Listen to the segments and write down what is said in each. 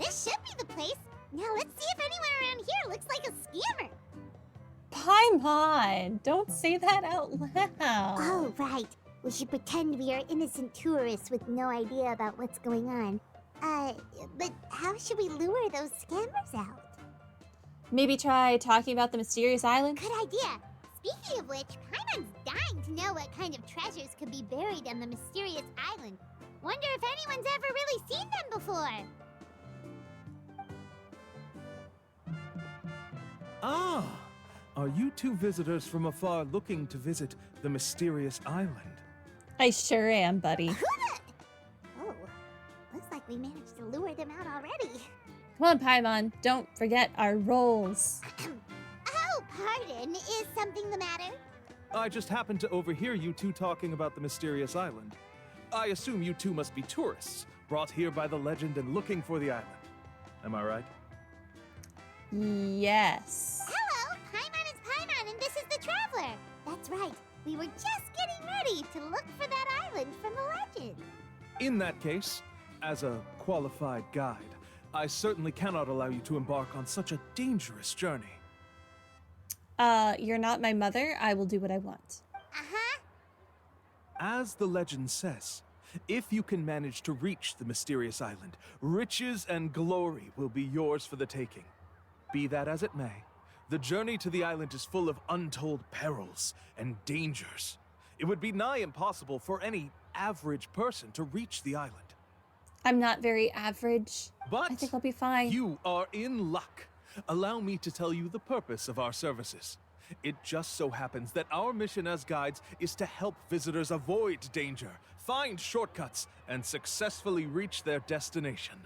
This should be the place. Now let's see if anyone around here looks like a scammer. Paimon, don't say that out loud. Oh, right. We should pretend we are innocent tourists with no idea about what's going on. But how should we lure those scammers out? Maybe try talking about the mysterious island? Good idea. Speaking of which, Paimon's dying to know what kind of treasures could be buried on the mysterious island. Wonder if anyone's ever really seen them before. Ah! Are you two visitors from afar looking to visit the mysterious island? I sure am, buddy. Oh, looks like we managed to lure them out already. Come on, Paimon, don't forget our roles. Oh, pardon. Is something the matter? I just happened to overhear you two talking about the mysterious island. I assume you two must be tourists, brought here by the legend and looking for the island. Am I right? Yes. Hello, Paimon is Paimon, and this is the Traveler. That's right. We were just getting ready to look for that island from the legend. In that case, as a qualified guide, I certainly cannot allow you to embark on such a dangerous journey. You're not my mother. I will do what I want. Uh-huh. As the legend says, if you can manage to reach the mysterious island, riches and glory will be yours for the taking. Be that as it may, the journey to the island is full of untold perils and dangers. It would be nigh impossible for any average person to reach the island. I'm not very average. But I think I'll be fine. you are in luck. Allow me to tell you the purpose of our services. It just so happens that our mission as guides is to help visitors avoid danger, find shortcuts, and successfully reach their destination.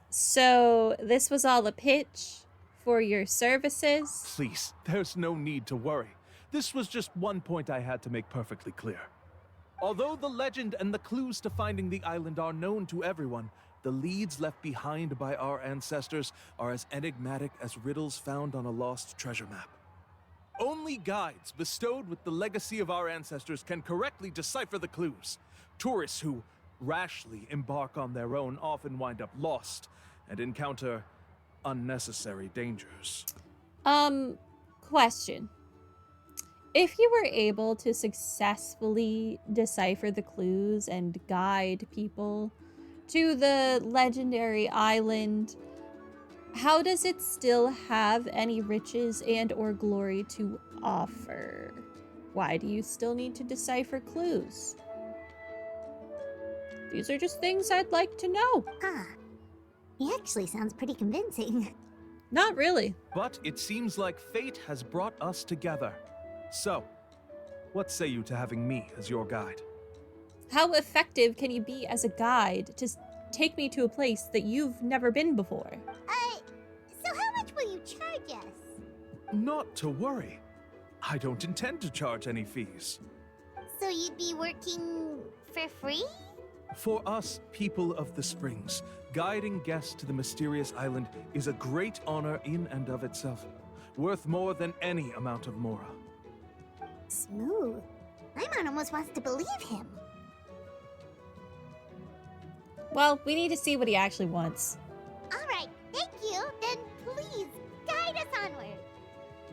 So, this was all a pitch for your services? Please, there's no need to worry. This was just one point I had to make perfectly clear. Although the legend and the clues to finding the island are known to everyone, the leads left behind by our ancestors are as enigmatic as riddles found on a lost treasure map. Only guides bestowed with the legacy of our ancestors can correctly decipher the clues. Tourists who rashly embark on their own often wind up lost and encounter unnecessary dangers. Question. If you were able to successfully decipher the clues and guide people to the legendary island, how does it still have any riches and or glory to offer? Why do you still need to decipher clues? These are just things I'd like to know. He actually sounds pretty convincing. Not really. But it seems like fate has brought us together. So, what say you to having me as your guide? How effective can you be as a guide to take me to a place that you've never been before? So how much will you charge us? Not to worry. I don't intend to charge any fees. So you'd be working for free? For us, people of the Springs, guiding guests to the mysterious island is a great honor in and of itself, worth more than any amount of mora. Smooth. Paimon almost wants to believe him. Well, we need to see what he actually wants. All right, thank you. Then please guide us onward.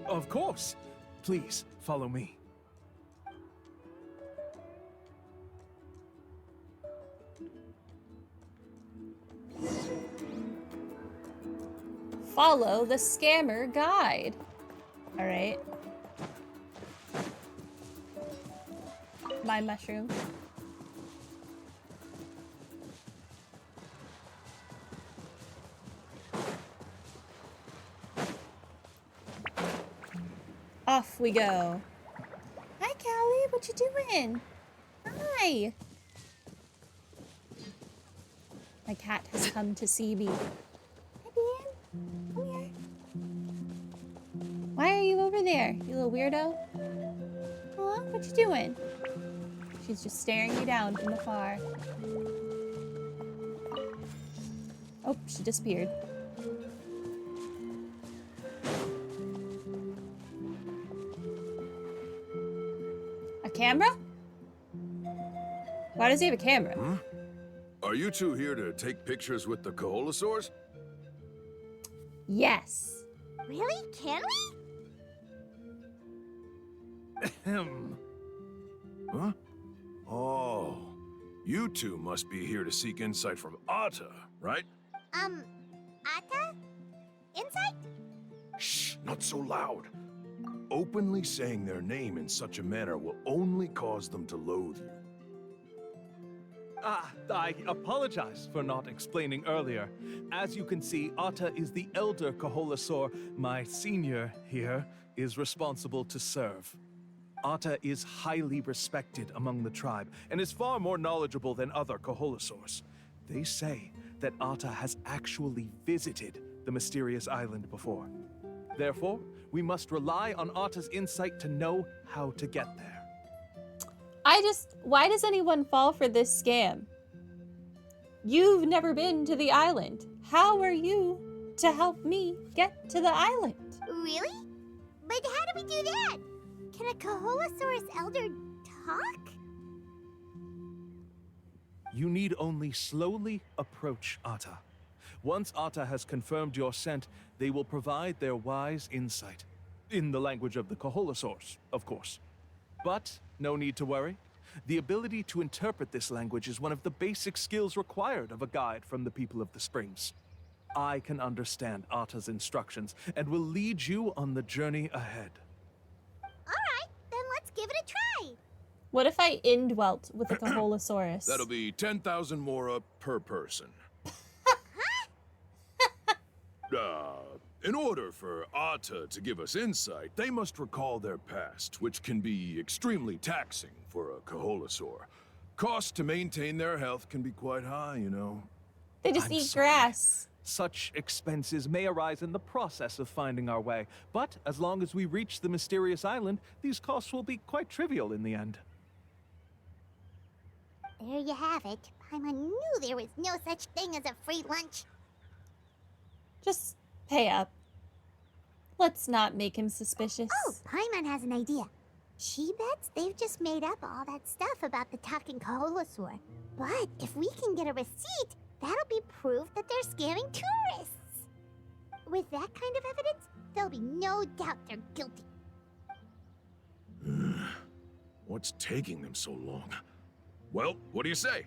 Of course. Please, follow me. Follow the scammer guide. All right. My mushroom. Off we go. Hi, Callie. What you doing? Hi. My cat has come to see me. Hi, Dean. Come here. Why are you over there, you little weirdo? Huh? What you doing? She's just staring you down from afar. Oh, she disappeared. A camera? Why does he have a camera? Huh? Are you two here to take pictures with the Koholosaurs? Yes. Really? Can we? Ahem. Huh? Oh, you two must be here to seek insight from Atta, right? Atta? Insight? Shh, not so loud. Openly saying their name in such a manner will only cause them to loathe you. I apologize for not explaining earlier. As you can see, Atta is the elder Koholosaur. My senior here is responsible to serve. Atta is highly respected among the tribe and is far more knowledgeable than other Koholosaurs. They say that Atta has actually visited the mysterious island before. Therefore, we must rely on Atta's insight to know how to get there. Why does anyone fall for this scam? You've never been to the island. How are you to help me get to the island? Really? But how do we do that? Can a Koholosaurus elder talk? You need only slowly approach Atta. Once Atta has confirmed your scent, they will provide their wise insight. In the language of the Koholosaurs, of course. But no need to worry. The ability to interpret this language is one of the basic skills required of a guide from the people of the Springs. I can understand Atta's instructions and will lead you on the journey ahead. Alright, then let's give it a try. What if I indwelt with a Koholosaurus? That'll be 10,000 mora per person. In order for Atta to give us insight, they must recall their past, which can be extremely taxing for a Koholosaur. Cost to maintain their health can be quite high, you know. They just I'm eat sorry. grass. Such expenses may arise in the process of finding our way, but as long as we reach the mysterious island, these costs will be quite trivial in the end. There you have it. Paimon knew there was no such thing as a free lunch. Just pay up. Let's not make him suspicious. Oh, Paimon has an idea. She bets they've just made up all that stuff about the talking Koholosaur. But if we can get a receipt, that'll be proof that they're scamming tourists. With that kind of evidence, there'll be no doubt they're guilty. What's taking them so long? Well, what do you say?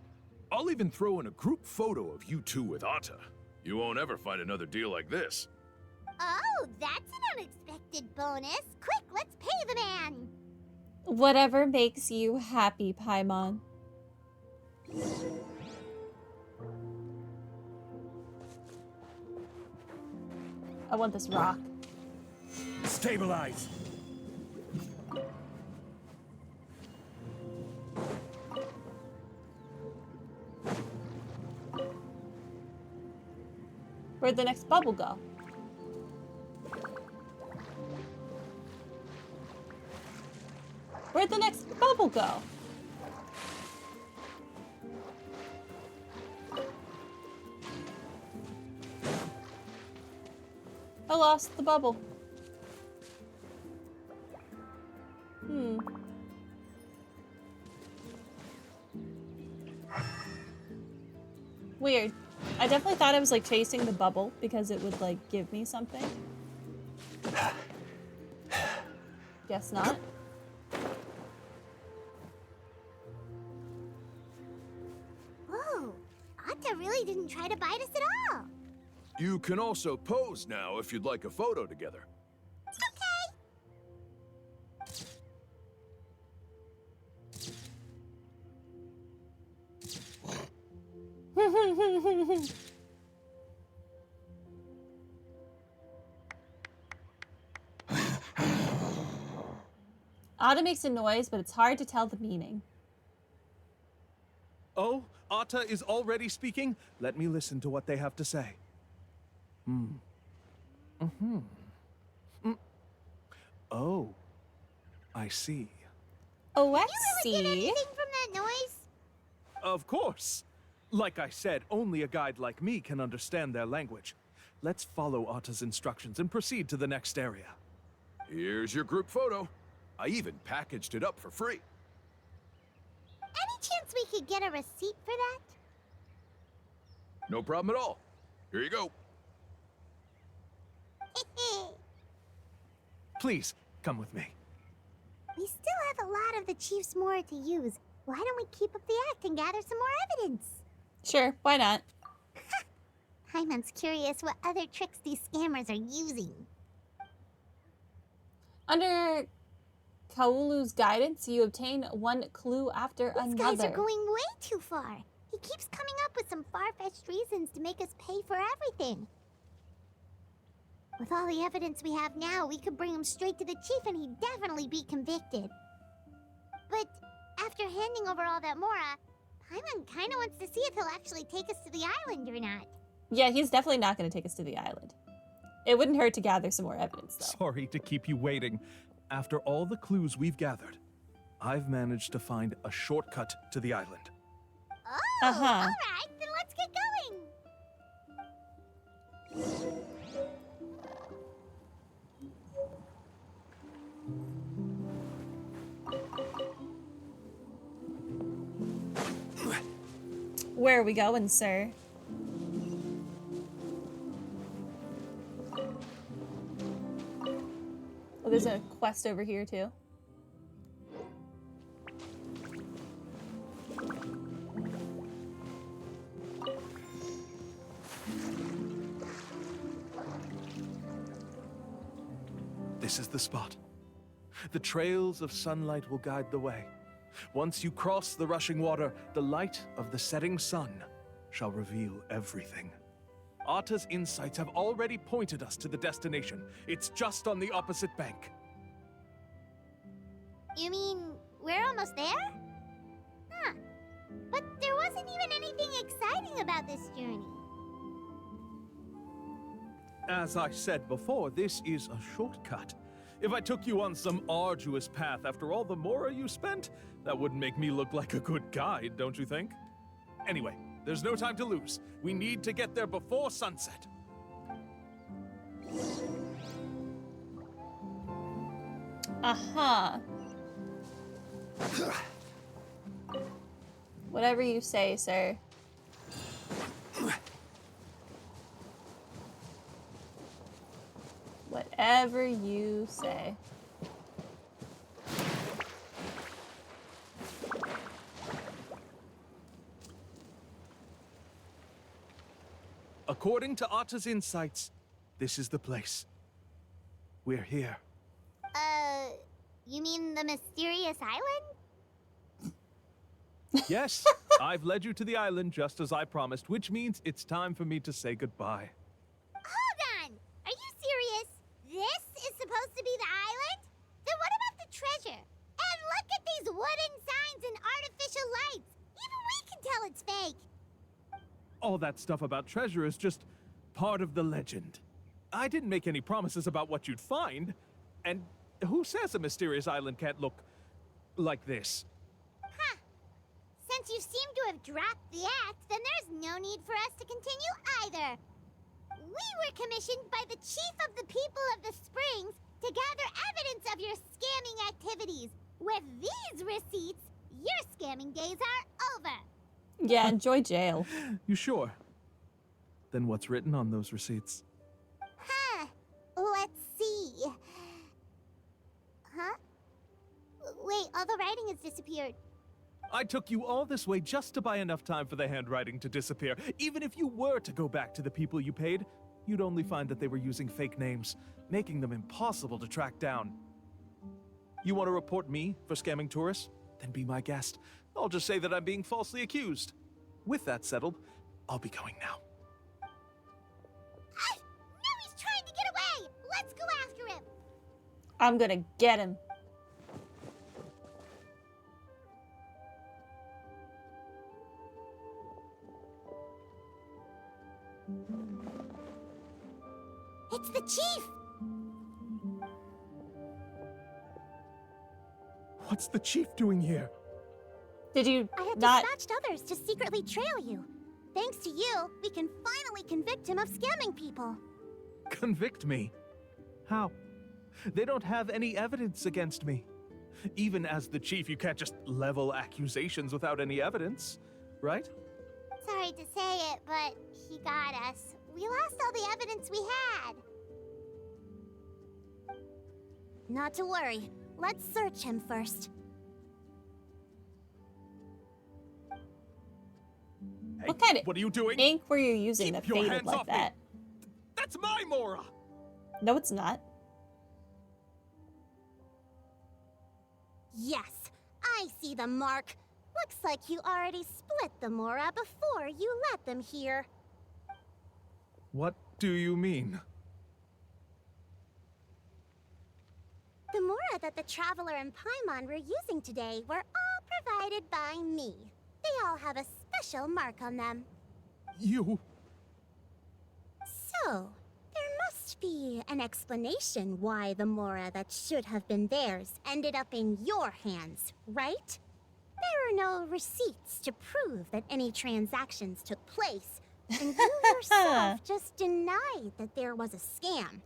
I'll even throw in a group photo of you two with Atta. You won't ever find another deal like this. Oh, that's an unexpected bonus. Quick, let's pay the man. Whatever makes you happy, Paimon. I want this rock. Stabilize! Where'd the next bubble go? Where'd the next bubble go? I lost the bubble. Weird. I definitely thought I was like chasing the bubble because it would like give me something. Guess not. Whoa, Atta really didn't try to bite us at all. You can also pose now if you'd like a photo together. Okay. Atta makes a noise, but it's hard to tell the meaning. Oh, Atta is already speaking? Let me listen to what they have to say. Oh, I see. Oh, I You ever get see. anything from that noise? Of course. Like I said, only a guide like me can understand their language. Let's follow Atta's instructions and proceed to the next area. Here's your group photo. I even packaged it up for free. Any chance we could get a receipt for that? No problem at all. Here you go. Please, come with me. We still have a lot of the chief's more to use. Why don't we keep up the act and gather some more evidence? Sure, why not? Hyman's curious what other tricks these scammers are using. Under Kaulu's guidance, you obtain one clue after These another. guys are going way too far. He keeps coming up with some far-fetched reasons to make us pay for everything. With all the evidence we have now, we could bring him straight to the chief and he'd definitely be convicted. But after handing over all that Mora, Hyman kinda wants to see if he'll actually take us to the island or not. Yeah, he's definitely not going to take us to the island. It wouldn't hurt to gather some more evidence, though. Sorry to keep you waiting. After all the clues we've gathered, I've managed to find a shortcut to the island. Oh, alright, then let's get going. Where are we going, sir? Oh, there's a quest over here, too. This is the spot. The trails of sunlight will guide the way. Once you cross the rushing water, the light of the setting sun shall reveal everything. Arta's insights have already pointed us to the destination. It's just on the opposite bank. You mean, we're almost there? Huh. But there wasn't even anything exciting about this journey. As I said before, this is a shortcut. If I took you on some arduous path after all the Mora you spent, that wouldn't make me look like a good guide, don't you think? Anyway, there's no time to lose. We need to get there before sunset. Aha. Whatever you say, sir. Whatever you say. According to Arta's insights, this is the place. We're here. You mean the mysterious island? Yes, I've led you to the island just as I promised, which means it's time for me to say goodbye. Hold on! Are you serious? This is supposed to be the island? Then what about the treasure? And look at these wooden signs and artificial lights! Even we can tell it's fake! All that stuff about treasure is just part of the legend. I didn't make any promises about what you'd find. And who says a mysterious island can't look like this? Huh. Since you seem to have dropped the act, then there's no need for us to continue either. We were commissioned by the chief of the people of the Springs to gather evidence of your scamming activities. With these receipts, your scamming days are over. Yeah, enjoy jail. You sure? Then what's written on those receipts? Huh. Let's see. Huh? Wait, all the writing has disappeared. I took you all this way just to buy enough time for the handwriting to disappear. Even if you were to go back to the people you paid, you'd only find that they were using fake names, making them impossible to track down. You want to report me for scamming tourists? Then be my guest. I'll just say that I'm being falsely accused. With that settled, I'll be going now. Now he's trying to get away! Let's go after him! I'm gonna get him. It's the chief! What's the chief doing here? Did you I have not? dispatched others to secretly trail you. Thanks to you, we can finally convict him of scamming people. Convict me? How? They don't have any evidence against me. Even as the chief, you can't just level accusations without any evidence, right? Sorry to say it, but he got us. We lost all the evidence we had. Not to worry. Let's search him first. Hey, What kind of what are you doing? ink were you using Keep that your faded hands like off me. that? That's my Mora! No, it's not. Yes, I see the mark. Looks like you already split the Mora before you let them here. What do you mean? The Mora that the Traveler and Paimon were using today were all provided by me. They all have a special mark on them. You... So, there must be an explanation why the Mora that should have been theirs ended up in your hands, right? There are no receipts to prove that any transactions took place, and you yourself just denied that there was a scam.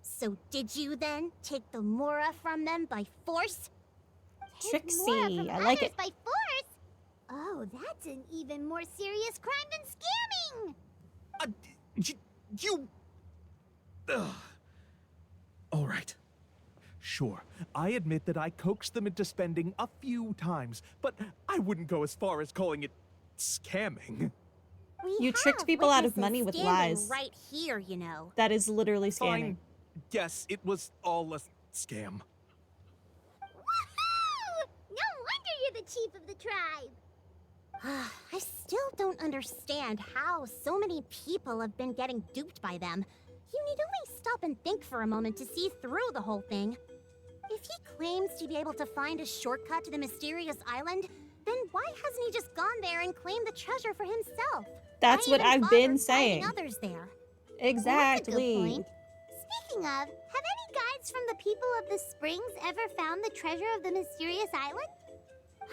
So did you then take the Mora from them by force? Take Mora Trixie, from I like others it. by force? Oh, that's an even more serious crime than scamming! You... Ugh. All right. Sure, I admit that I coaxed them into spending a few times, but I wouldn't go as far as calling it scamming. We You tricked have people out of witnesses money with standing lies. right here, you know. That is literally scamming. Fine. Yes, it was all a scam. Woohoo! No wonder you're the chief of the tribe! I still don't understand how so many people have been getting duped by them. You need only stop and think for a moment to see through the whole thing. If he claims to be able to find a shortcut to the mysterious island, then why hasn't he just gone there and claimed the treasure for himself? That's Why what even I've bother been finding saying. others there? Exactly. That's a good point. Speaking of, have any guides from the people of the springs ever found the treasure of the mysterious island?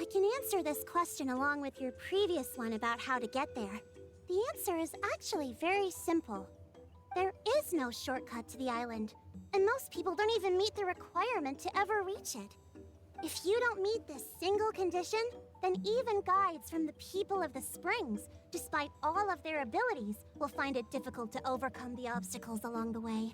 I can answer this question along with your previous one about how to get there. The answer is actually very simple. There is no shortcut to the island, and most people don't even meet the requirement to ever reach it. If you don't meet this single condition, then even guides from the people of the springs, despite all of their abilities, will find it difficult to overcome the obstacles along the way.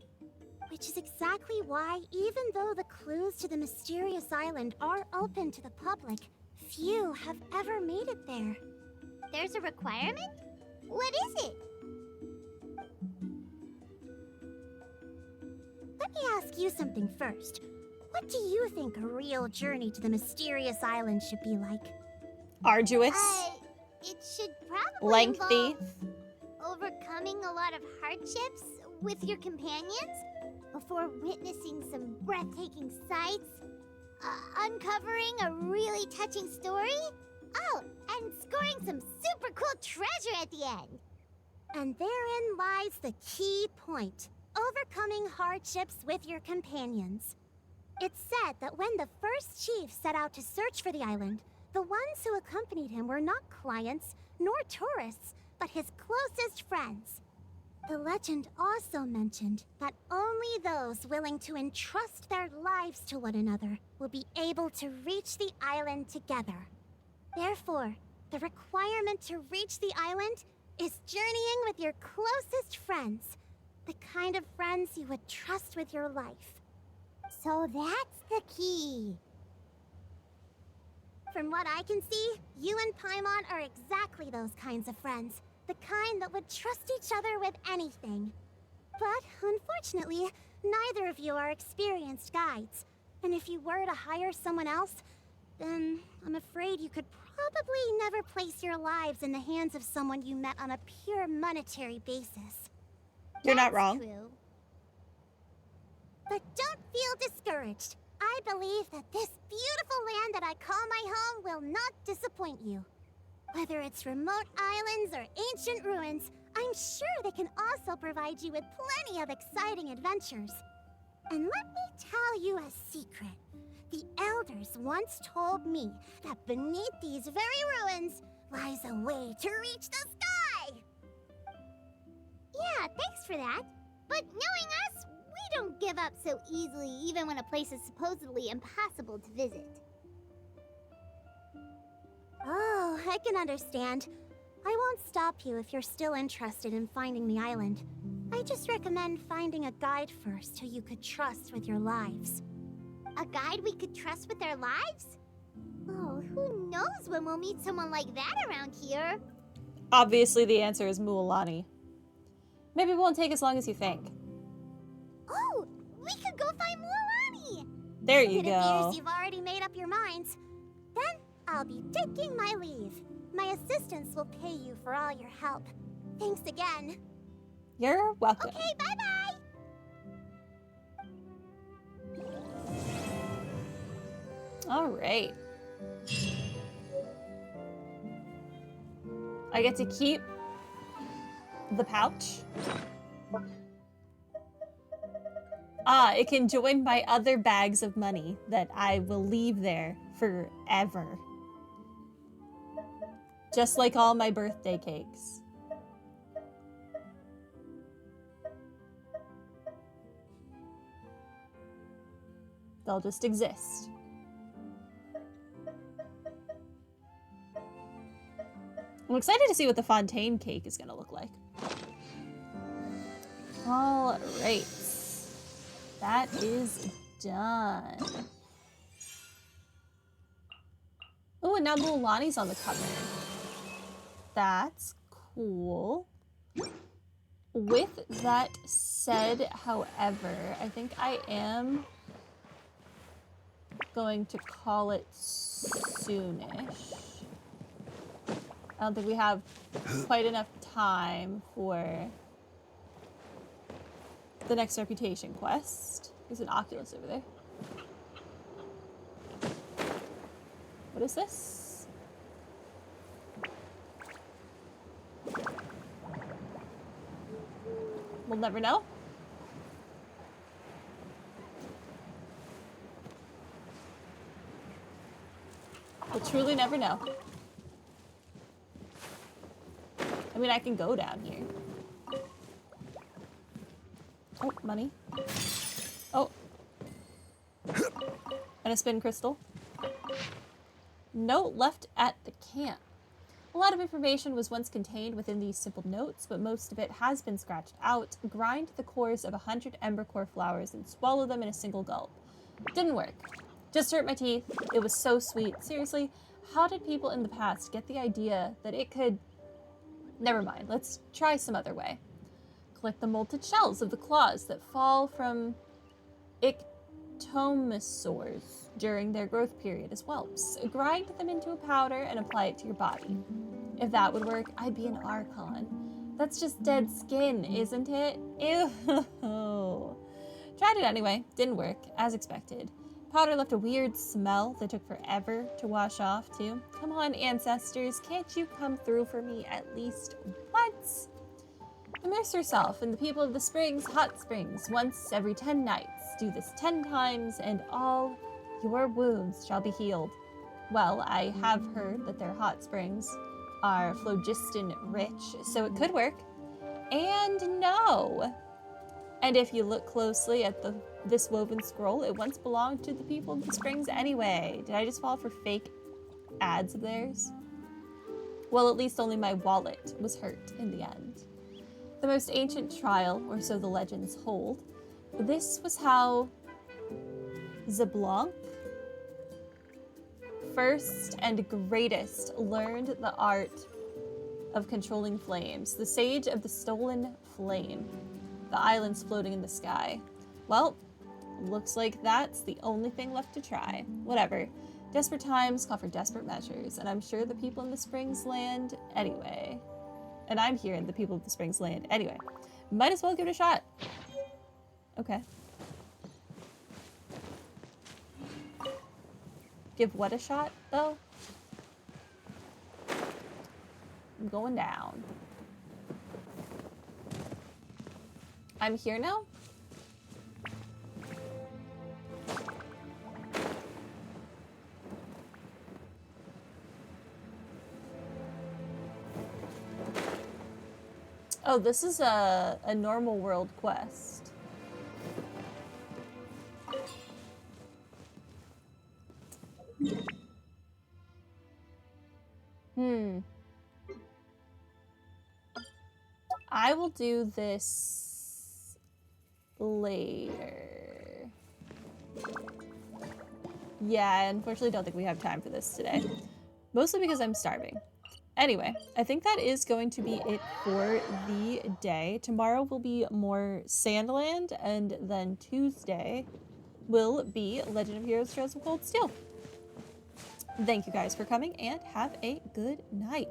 Which is exactly why, even though the clues to the mysterious island are open to the public, few have ever made it there. There's a requirement? What is it? Let me ask you something first. What do you think a real journey to the mysterious island should be like? Arduous. It should probably Lengthy. involve overcoming a lot of hardships with your companions before witnessing some breathtaking sights, uncovering a really touching story, oh, and scoring some super cool treasure at the end. And therein lies the key point. Overcoming hardships with your companions. It's said that when the first chief set out to search for the island, the ones who accompanied him were not clients nor tourists, but his closest friends. The legend also mentioned that only those willing to entrust their lives to one another will be able to reach the island together. Therefore, the requirement to reach the island is journeying with your closest friends, the kind of friends you would trust with your life. So that's the key. From what I can see, you and Paimon are exactly those kinds of friends. The kind that would trust each other with anything. But unfortunately, neither of you are experienced guides. And if you were to hire someone else, then I'm afraid you could probably never place your lives in the hands of someone you met on a pure monetary basis. You're not That's wrong. True. But don't feel discouraged. I believe that this beautiful land that I call my home will not disappoint you. Whether it's remote islands or ancient ruins, I'm sure they can also provide you with plenty of exciting adventures. And let me tell you a secret. The elders once told me that beneath these very ruins lies a way to reach the sky. Yeah, thanks for that. But knowing us, we don't give up so easily even when a place is supposedly impossible to visit. Oh, I can understand. I won't stop you if you're still interested in finding the island. I just recommend finding a guide first who you could trust with your lives. A guide we could trust with our lives? Oh, who knows when we'll meet someone like that around here? Obviously, the answer is Mualani. Maybe it won't take as long as you think. Oh, we could go find Mualani! There you It go. appears you've already made up your minds. Then I'll be taking my leave. My assistants will pay you for all your help. Thanks again. You're welcome. Okay, bye-bye! All right. I get to keep the pouch. It can join my other bags of money that I will leave there forever. Just like all my birthday cakes. They'll just exist. I'm excited to see what the Fontaine cake is going to look like. All right. That is done. Oh, and now Mualani's on the cover. That's cool. With that said, however, I think I am going to call it soonish. I don't think we have quite enough time for the next reputation quest. There's an Oculus over there. What is this? We'll never know. We'll truly never know. I mean, I can go down here. Oh, money. Oh. And a spin crystal. Note left at the camp. A lot of information was once contained within these simple notes, but most of it has been scratched out. Grind the cores of 100 embercore flowers and swallow them in a single gulp. Didn't work. Just hurt my teeth. It was so sweet. Seriously, how did people in the past get the idea that it could... Never mind, let's try some other way. Collect the molted shells of the claws that fall from ictomosaurs during their growth period as whelps. Grind them into a powder and apply it to your body. If that would work, I'd be an Archon. That's just dead skin, isn't it? Ew. Tried it anyway. Didn't work, as expected. Powder left a weird smell that took forever to wash off, too. Come on, ancestors, can't you come through for me at least once? Immerse yourself in the people of the springs, hot springs, once every 10 nights. Do this 10 times, and all your wounds shall be healed. Well, I have heard that their hot springs are phlogiston rich, so it could work. And no. And if you look closely at this woven scroll, it once belonged to the people of the springs anyway. Did I just fall for fake ads of theirs? Well, at least only my wallet was hurt in the end. The most ancient trial, or so the legends hold. This was how Zablanc, first and greatest, learned the art of controlling flames, the sage of the stolen flame. The islands floating in the sky. Well, looks like that's the only thing left to try. Whatever. Desperate times call for desperate measures, and I'm sure the people in the Springs land anyway. And I'm here in the people of the Springs land anyway. Might as well give it a shot. Okay. Give what a shot, though? I'm going down. I'm here now? Oh, this is a normal world quest. I will do this later. Yeah, I unfortunately don't think we have time for this today. Mostly because I'm starving. Anyway, I think that is going to be it for the day. Tomorrow will be more Sandland, and then Tuesday will be Legend of Heroes Trails of Cold Steel. Thank you guys for coming, and have a good night.